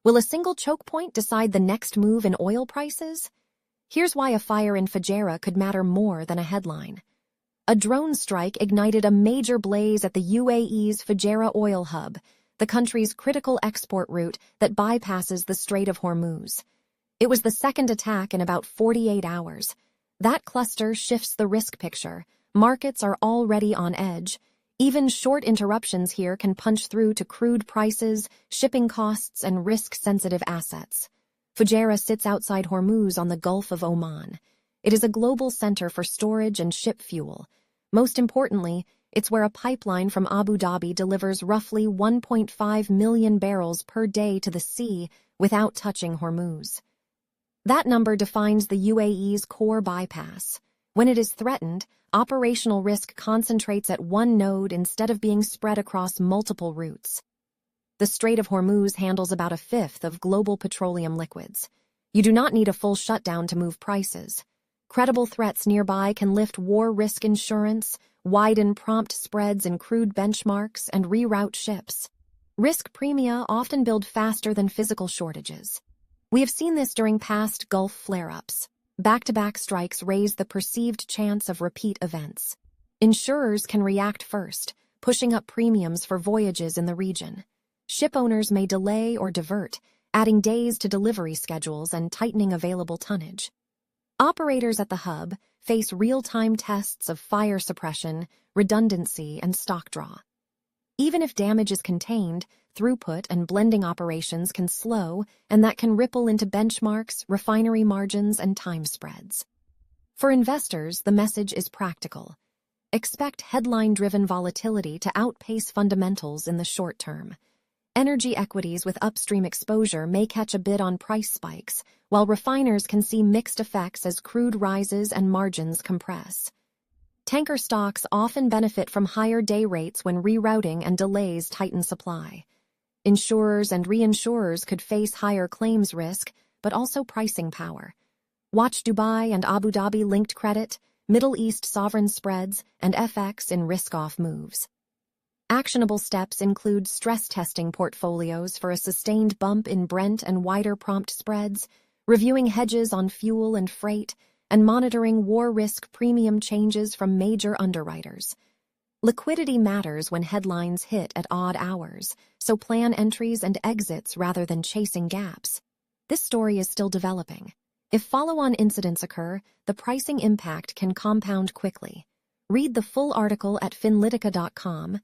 Will a single choke point decide the next move in oil prices? Here's why a fire in Fujairah could matter more than a headline. A drone strike ignited a major blaze at the UAE's Fujairah oil hub, the country's critical export route that bypasses the Strait of Hormuz. It was the second attack in about 48 hours. That cluster shifts the risk picture. Markets are already on edge. Even short interruptions here can punch through to crude prices, shipping costs, and risk-sensitive assets. Fujairah sits outside Hormuz on the Gulf of Oman. It is a global center for storage and ship fuel. Most importantly, it's where a pipeline from Abu Dhabi delivers roughly 1.5 million barrels per day to the sea without touching Hormuz. That number defines the UAE's core bypass. When it is threatened, operational risk concentrates at one node instead of being spread across multiple routes. The Strait of Hormuz handles about a fifth of global petroleum liquids. You do not need a full shutdown to move prices. Credible threats nearby can lift war risk insurance, widen prompt spreads in crude benchmarks, and reroute ships. Risk premia often build faster than physical shortages. We have seen this during past Gulf flare-ups. Back-to-back strikes raise the perceived chance of repeat events. Insurers can react first, pushing up premiums for voyages in the region. Ship owners may delay or divert, adding days to delivery schedules and tightening available tonnage. Operators at the hub face real-time tests of fire suppression, redundancy, and stock draw. Even if damage is contained, throughput and blending operations can slow, and that can ripple into benchmarks, refinery margins, and time spreads. For investors, the message is practical. Expect headline-driven volatility to outpace fundamentals in the short term. Energy equities with upstream exposure may catch a bid on price spikes, while refiners can see mixed effects as crude rises and margins compress. Tanker stocks often benefit from higher day rates when rerouting and delays tighten supply. Insurers and reinsurers could face higher claims risk, but also pricing power. Watch Dubai and Abu Dhabi linked credit, Middle East sovereign spreads, and FX in risk-off moves. Actionable steps include stress testing portfolios for a sustained bump in Brent and wider prompt spreads, reviewing hedges on fuel and freight, and monitoring war risk premium changes from major underwriters. Liquidity matters when headlines hit at odd hours, so plan entries and exits rather than chasing gaps. This story is still developing. If follow-on incidents occur, the pricing impact can compound quickly. Read the full article at finlitica.com.